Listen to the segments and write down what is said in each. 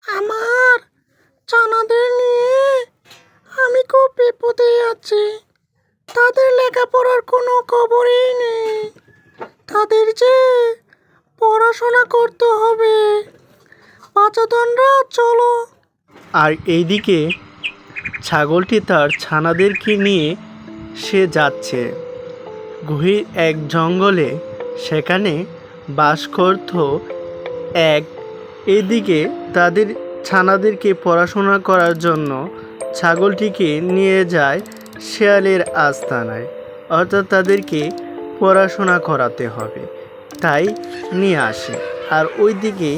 আমার ছানাদের নিয়ে আমি খুব বিপদে আছি। তাদের লেখাপড়ার কোনো খবরই নেই। তাদের যে পড়াশোনা করতে হবে। বাচ্চাদনরা চলো। আর এইদিকে ছাগলটি তার ছানাদেরকে নিয়ে সে যাচ্ছে গভীর এক জঙ্গলে। সেখানে বাস করত এক। এদিকে তাদের ছানাদেরকে পড়াশোনা করার জন্য ছাগলটিকে নিয়ে যায় শেয়ালের আস্তানায়, অর্থাৎ তাদেরকে পড়াশোনা করাতে হবে, তাই নিয়ে আসে। আর ওইদিকে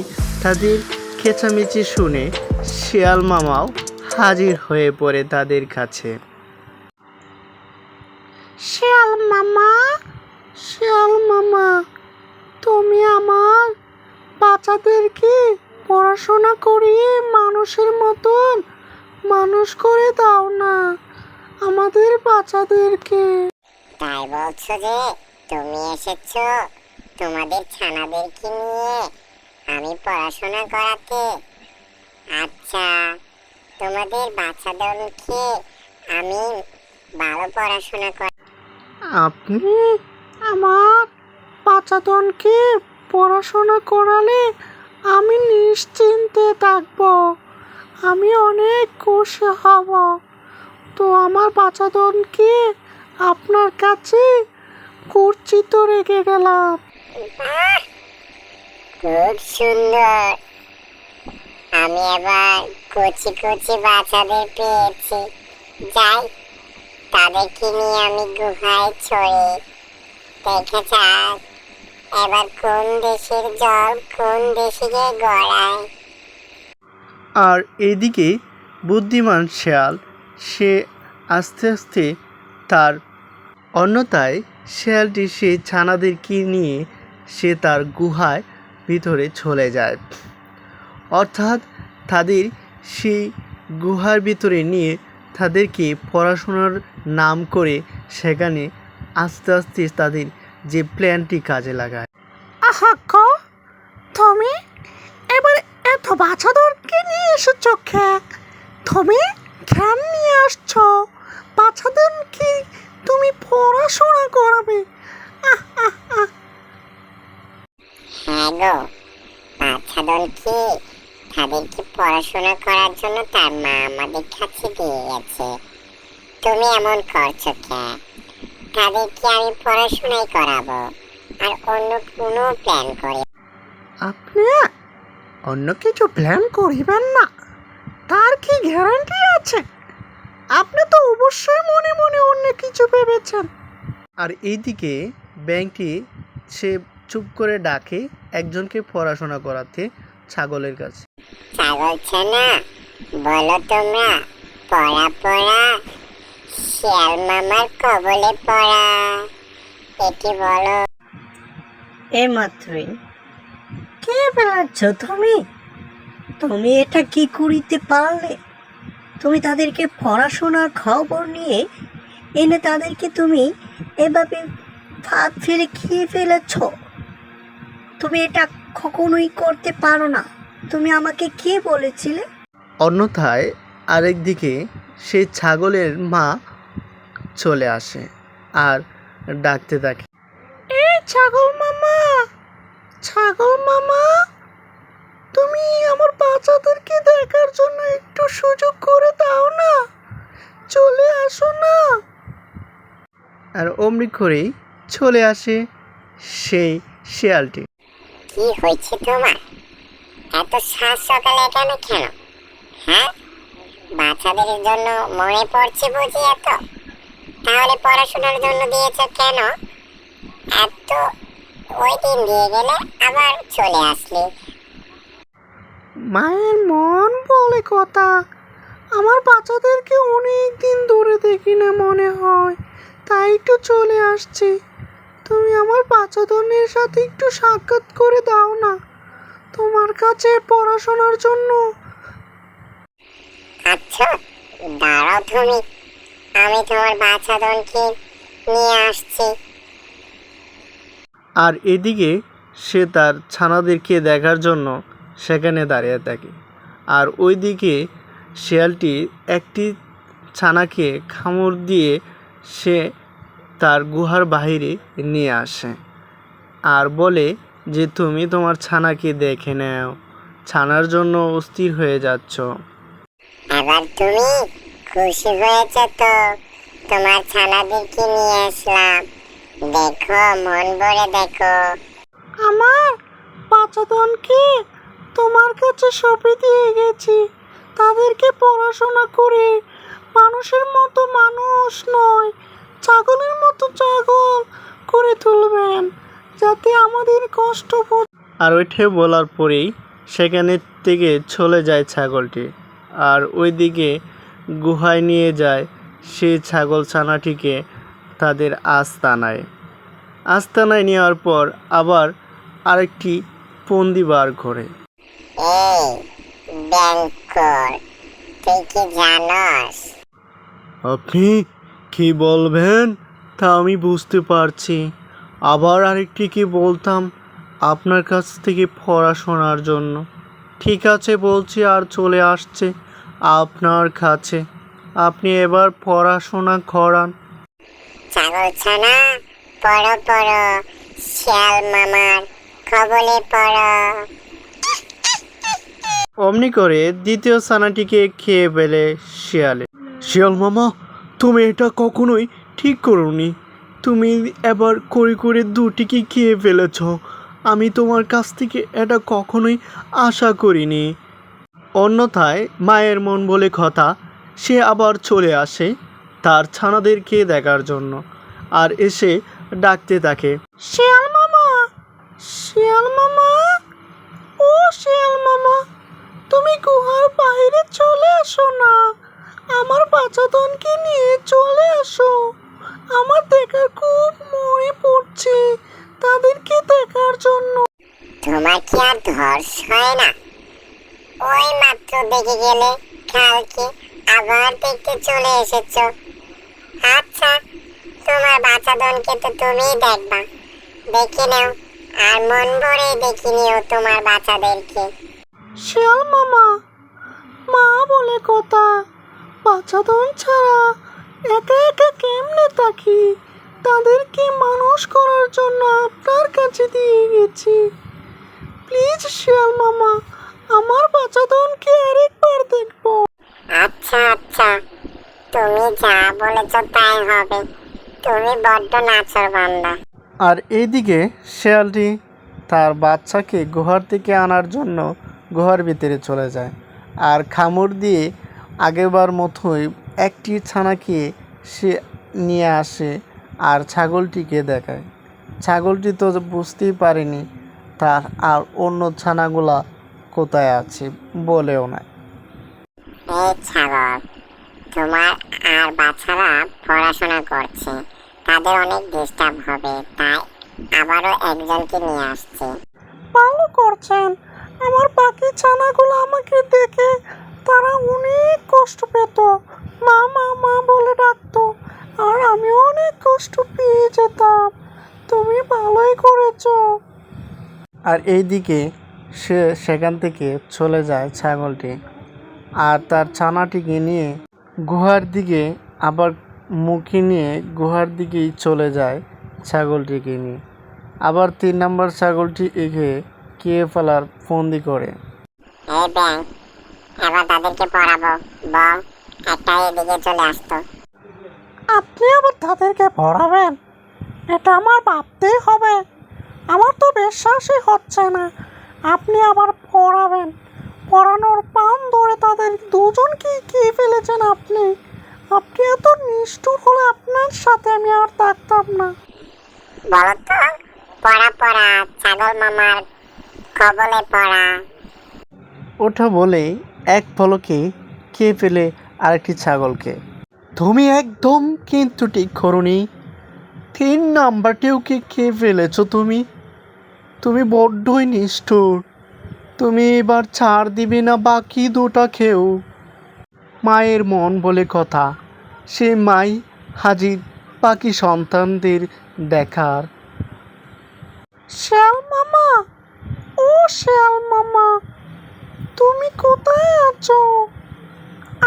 তাদের চেঁচামেচি শুনে শেয়াল মামাও হাজির হয়ে পড়ে তাদের কাছে। শিয়াল মামা, শিয়াল মামা, তুমি আমার বাচ্চাদেরকে পড়াশোনা করিয়ে মানুষের মতন মানুষ করে দাও না আমাদের বাচ্চাদেরকে। তাই বলছো যে তুমি এসেছো তোমাদের ছানাদেরকে নিয়ে আমি পড়াশোনা করাতে? আচ্ছা, তোমাদের বাচ্চাদেরকে আমি ভালো পড়াশোনা করা। আপনি আমার বাচ্চাদনকে পড়াশোনা করালে আমি নিশ্চিন্তে থাকব, আমি অনেক খুশি হব। তো আমার বাচ্চাদনকে আপনার কাছে গচ্ছিত রেখে গেলাম। বাহ, খুব সুন্দর। আমি এবার কচি কচি বাচ্চাদের পেয়েছি। যাই, তাদেরকে নিয়ে আমি গুহায় ছড়ি। দেখে যাক এবার কোন দেশের জল কোন দেশে গিয়ে গড়ায়। আর এদিকে বুদ্ধিমান শেয়াল সে আস্তে আস্তে তার অন্যথায় শেয়ালটি সে ছানাদেরকে নিয়ে সে তার গুহায় ভিতরে চলে যায়, অর্থাৎ তাদের সেই গুহার ভিতরে নিয়ে তাদেরকে পড়াশোনার নাম করে সেখানে আস্তে আস্তে তাদের যে প্ল্যানটি কাজে লাগায়। আহা গো, তুমি এবার এত বাচ্চাদেরকে নিয়ে এসেছো খেক, তুমি জ্ঞান নিয়ে আসছো, বাচ্চাদেরকে তুমি পড়াশোনা করাবে। আহ আহ আহ হ্যাঁ গো, বাচ্চাদলকে তাদেরকে পড়াশোনা করার জন্য তার মা আমাদের কাছে দিয়ে গেছে। তুমি এমন করছো কে? তাদেরকে আমি পড়াশোনাই করাবো, আর অন্য কোনো প্ল্যান করি। আপনি অন্য কিছু প্ল্যান করিবেন না, তার কি গ্যারান্টি আছে? আপনি তো অবশ্যই মনে মনে অন্য কিছু ভেবেছেন। আর এইদিকে ব্যাংকটি সে চুপ করে ডাকে একজনকে পড়াশোনা করাতে ছাগলের কাছে। ছাগল ছানা, বলো তোমরা পড়া পড়া শিয়াল মামার কবলে পড়া, এটি বলো। এইমাত্রই কে বেড়াচ্ছ তুমি? তুমি এটা কি করিতে পারলে? তুমি তাদেরকে পড়াশোনার খবর নিয়ে এনে তাদেরকে তুমি এভাবে ভাত ফেলে খেয়ে ফেলেছ। তুমি এটা কখনোই করতে পারো না। তুমি আমাকে কে বলেছিলে? অন্যথায় আরেকদিকে সেই ছাগলের মা চলে আসে আর ডাকতে থাকে, এই ছাগল মামা, ছাগল মামা, তুমি আমার বাচ্চাদেরকে দেখার জন্য একটু সুযোগ করে দাও না, চলে আসো না। আর অমনি করেই চলে আসে সেই শেয়ালটি। কি হয়েছে তোমার? এত সাত সকালে এখানে কেন? হ্যাঁ, বাচ্চাদের জন্য মনে পড়ছে বুঝি এত? তাহলে পড়াশোনার জন্য দিয়েছ কেন? এত ওই দিন দিয়ে গেলে আবার চলে আসলি। মায়ের মন বলে কথা, আমার বাচ্চাদেরকে অনেক দিন ধরে দেখি না মনে হয়, তাই একটু চলে আসছি। তুমি আমার বাচ্চাদের সাথে একটু সাক্ষাৎ করে দাও না তোমার কাছে পড়াশোনার জন্য। আচ্ছা, দাঁড়াও তুমি, আমি তোমার বাচ্চাদনকে নিয়ে আসছি। আর এদিকে সে তার ছানাদেরকে দেখার জন্য সেখানে দাঁড়িয়ে থাকে। আর ওইদিকে শিয়ালটি একটি ছানাকে কামড় দিয়ে সে তার গুহার বাইরে নিয়ে আসে আর বলে যে তুমি তোমার ছানাকে দেখে নাও, ছানার জন্য অস্থির হয়ে যাচ্ছ। এবার তুমি খুশি হয়েছে তো? তোমার ছানাদেরকে নিয়ে আসলাম, দেখো মন ভরে দেখো। আমার বাচ্চাদনকে তোমার কাছে সঁপে দিয়ে গেছি। তাদেরকে পড়াশোনা করে মানুষের মতো মানুষ নয়, ছাগলের মতো ছাগল করে তুলবেন, যাতে আমাদের কষ্ট আর ওইটা বলার পরেই সেখানে থেকে চলে যায় ছাগলটি। আর ওইদিকে গুহায় নিয়ে যায় সেই ছাগল ছানাটিকে তাদের আস্তানায় নেওয়ার পর আবার আরেকটি ফন্দি বার করে। এই ব্যাংকর, তুই কি জানস? আপনি কি বলবেন তা আমি বুঝতে পারছি। আবার আরেকটি কি বলতাম আপনার কাছ থেকে পড়াশোনার জন্য। ঠিক আছে বলছি, আর চলে আসছে আপনার কাছে। আপনি এবার পড়াশোনা করান। ছাগল ছানা, পড়ো পড়ো, শিয়াল মামার কবলে পড়ো। অমনি করে দ্বিতীয় ছানাটিকে খেয়ে ফেলে শিয়ালে। শিয়াল মামা, তুমি এটা কখনোই ঠিক করোনি। তুমি এবার করে করে দুটিকে খেয়ে ফেলেছ। আমি তোমার কাছ থেকে এটা কখনোই আশা করিনি। অন্যথায় মায়ের মন বলে কথা, সে আবার চলে আসে তার ছানাদেরকে দেখার জন্য আর এসে ডাকতে থাকে। শিয়াল মামা, শিয়াল মামা, ও শিয়াল মামা, তুমি গুহার বাইরে চলে আসো না। আমার বাচ্চাদনকে নিয়ে চলে আসো। আমার দেখার খুব মনে পড়ছে তাদেরকে দেখার জন্য। তোমার কি আর ধর্ষ হয় না? ওই মাত্র দেখে গেলে, কালকে আবার দেখতে চলে এসেছো। আচ্ছা, তোমার বাচ্চাদনকে তো তুমিই দেখবা, দেখে নাও, আর মন ভরে দেখে নিও তোমার বাচ্চাদেরকে। শিয়াল মামা, মা বলে কথা, বাচ্চাদন ছাড়া একা একা কেমনে থাকি? তাদেরকে মানুষ করার জন্য আপনার কাছে দিয়ে গেছি। প্লিজ শিয়াল মামা, আমার বাচ্চাদনকে আরেকবার দেখবো। আচ্ছা আচ্ছা, তুমি যা বলেছ তাই হবে। তুমি বড্ড নাছোড়বান্দা। আর এইদিকে শেয়ালটি তার বাচ্চাকে গুহার থেকে আনার জন্য গুহার ভিতরে চলে যায় আর কামড় দিয়ে আগেরবার মতোই একটি ছানাকে সে নিয়ে আসে আর ছাগলটিকে দেখায়। ছাগলটি তো বুঝতেই পারেনি তার আর অন্য ছানাগুলা কোথায় আছে, বলেও না। এই ছাগল, তোমার আর বাচ্চারা পড়াশোনা করছে, তাদের অনেক ডিস্টার্ব হবে, তাই আবারও একজনকে নিয়ে আসছে। ভালো করছেন। আমার বাকি ছানাগুলো আমাকে দেখে তারা অনেক কষ্ট পেত, মা মা মা বলে ডাকতো, আর আমি অনেক কষ্ট পেয়ে যেতাম। তুমি ভালোই করেছো। আর এইদিকে সে সেখান থেকে চলে যায় ছাগলটি আর তার ছানাটিকে নিয়ে গুহার দিকে আবার মুখে নিয়ে গুহার দিকেই চলে যায় ছাগলটিকে নিয়ে। আবার 3 নম্বর ছাগলটি একে খেয়ে ফেলার ফন্দি করে। এই ব্যাং, এবার তাদেরকে পড়াবো, বল একটা এদিকে চলে আসতো। আপনি আবার তাদেরকে পড়াবেন? এটা আমার ভাবতেই হবে। আমার তো বিশ্বাসই হচ্ছে না আপনি আবার পড়াবেন। পড়ানোর পান ধরে তাদের দুজনকে খেয়ে ফেলেছেন আপনি। আপনি এত নিষ্ঠুর হলে আপনার সাথে আমি আর থাকতাম না। বলো তো, পড়া পড়া, ছাগল মামার কবলে পড়া। ওটা বলে এক পলকে খেয়ে ফেলে আরেকটি ছাগলকে। তুমি একদম কিন্তু ঠিক করোনি। 3 নাম্বারটিও খেয়ে ফেলেছো তুমি। তুমি বড্ডই নিষ্ঠুর। তুমি এবার ছাড় দিবে না বাকি দুটা খেয়েও? মায়ের মন বলে কথা, সে মাই হাজির বাকি সন্তানদের দেখার। শিয়াল মামা, ও শিয়াল মামা, তুমি কোথায় করেছো?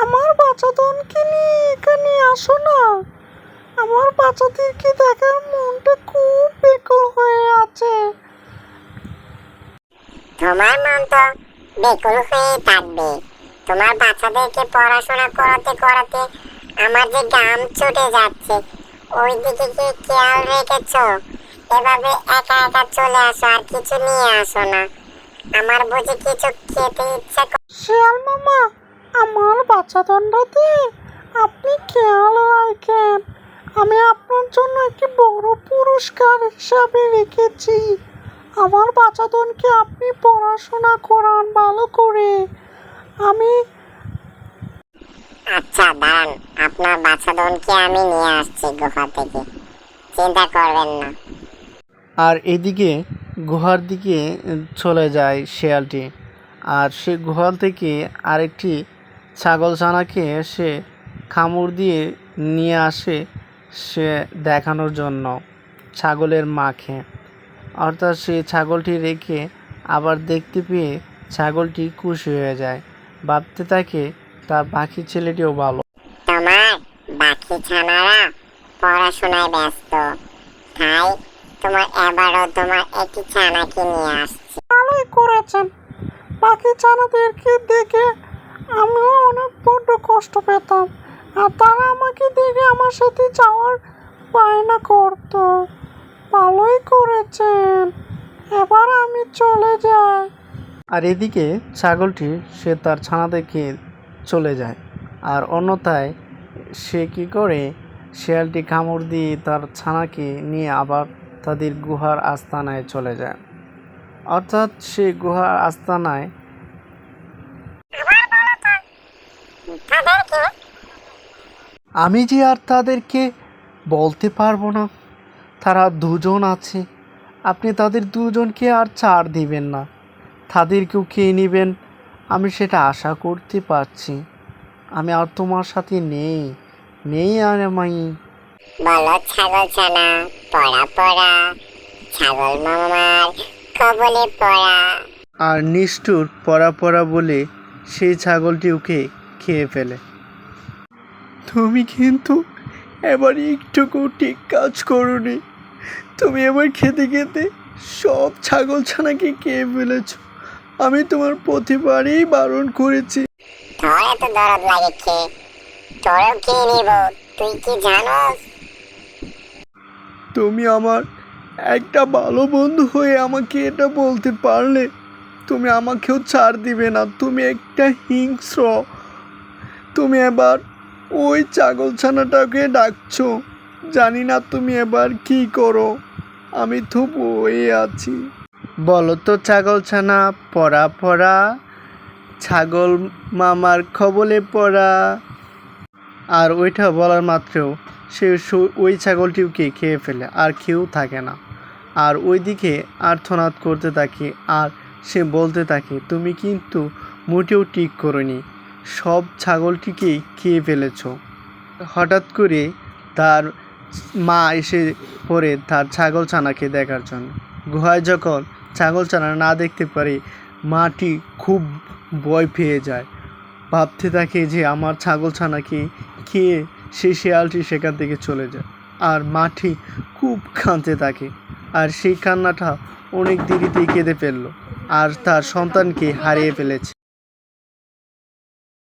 আমার বাচ্চাদেরকে নিয়ে এখানে আসো না। আমার বাচ্চাদেরকে দেখার মনটা খুব বেকুল হয়ে আছে। তোমার মন তো বেকুল হয়ে থাকবে। তোমার বাচ্চাদেরকে পড়াশোনা করাতে করাতে আমার যে গাম ছুটে যাচ্ছে, ওই দিকে কি খেয়াল রেখেছো? এভাবে একা একা চলে আসো আর কিছু নিয়ে আসো না। আমার বুঝি কিছু খেতে ইচ্ছা শিয়াল মামা, আমার বাচ্চাদেরটাতে আপনি খেয়াল রাখেন। আমি আপনার জন্য একটি বড় পুরস্কার হিসাবে রেখেছি। আমার বাচ্চাদেরকে আপনি পড়াশোনা করান ভালো করে। আমি আচ্ছা দাঁড়ান, আপনার বাচ্চাদেরকে আমি নিয়ে আসছি গুহা থেকে, চিন্তা করবেন না। আর এদিকে গুহার দিকে চলে যায় শেয়ালটি। আর সে গুহাল থেকে আরেকটি ছাগলছানাকে সে কামড় দিয়ে নিয়ে আসে সে দেখানোর জন্য ছাগলের মাকে। অর্থাৎ সে ছাগলটি রেখে আবার দেখতে পেয়ে ছাগলটি খুশি হয়ে যায়, ভাবতে থাকে তার বাকি ছেলেটিও ভালো। তোমার বাকি ছানারা পড়াশোনায় ব্যস্ত, তাই তোমার এবারও তোমার একটি ছানাকে নিয়ে আসছি। ভালোই করেছেন। বাকি ছানাদেরকে দেখে আমিও অনেক বড্ড কষ্ট পেতাম, আর তারা আমাকে দেখে আমার সাথে যাওয়ার বায়না করতো। ভালোই করেছেন, এবার আমি চলে যাই। আর এদিকে ছাগলটি সে তার ছানা দেখে চলে যায়। আর অন্যথায় সে কী করে, শেয়ালটি কামড় দিয়ে তার ছানাকে নিয়ে আবার তাদের গুহার আস্তানায় চলে যায়। অর্থাৎ সে গুহার আস্তানায় তাদেরকে আমি যে আর তাদেরকে বলতে পারবো না, তারা দুজন আছে। আপনি তাদের দুজনকে আর ছাড় দিবেন না, তাদেরকেও খেয়ে নেবেন, আমি সেটা আশা করতে পারছি। আমি আর তোমার সাথে নেই আর আমি। বলো ছাগল ছানা, পড়া পড়া, ছাগল মামার কবলে পড়া। আর নিষ্ঠুর পড়া বলে সেই ছাগলটি ওকে খেয়ে ফেলে। তুমি কিন্তু এবার একটুকু ঠিক কাজ করোনি। তুমি এবার খেতে খেতে সব ছাগল ছানাকে খেয়ে ফেলেছ। আমি তোমার প্রতিবারই বারণ করেছি। তোর এত দরদ লাগে খেয়ে, তোরও খেয়ে নিব। তুই কি জানোস? তুমি আমার একটা ভালো বন্ধু হয়ে আমাকে এটা বলতে পারলে, তুমি আমাকেও ছাড় দিবে না। তুমি একটা হিংস্র। তুমি এবার ওই ছাগলছানাটাকে ডাকছো, জানি না তুমি এবার কি করো। আমি তো বয়ে আছি। বলো তো ছাগলছানা, পড়া ছাগল মামার খবলে পড়া। আর ওইটা বলার মাত্রেও সে ওই ছাগলটিকে খেয়ে ফেলে, আর কেউ থাকে না। আর ওইদিকে আর্তনাদ করতে থাকে, আর সে বলতে থাকে তুমি কিন্তু মোটেও ঠিক করোনি, সব ছাগলটিকেই খেয়ে ফেলেছ। হঠাৎ করে তার মা এসে পড়ে তার ছাগলছানাকে দেখার জন্য। গুহায় যখন ছাগলছানা না দেখতে পারে, মাটি খুব ভয় পেয়ে যায়, ভাবতে থাকে যে আমার ছাগলছানাকে খেয়ে সেই শেয়ালটি সেখান থেকে চলে যায়। আর মাটি খুব কাঁদতে থাকে, আর সেই কান্নাটা অনেক দেরিতেই কেঁদে ফেললো, আর তার সন্তানকে হারিয়ে ফেলেছে।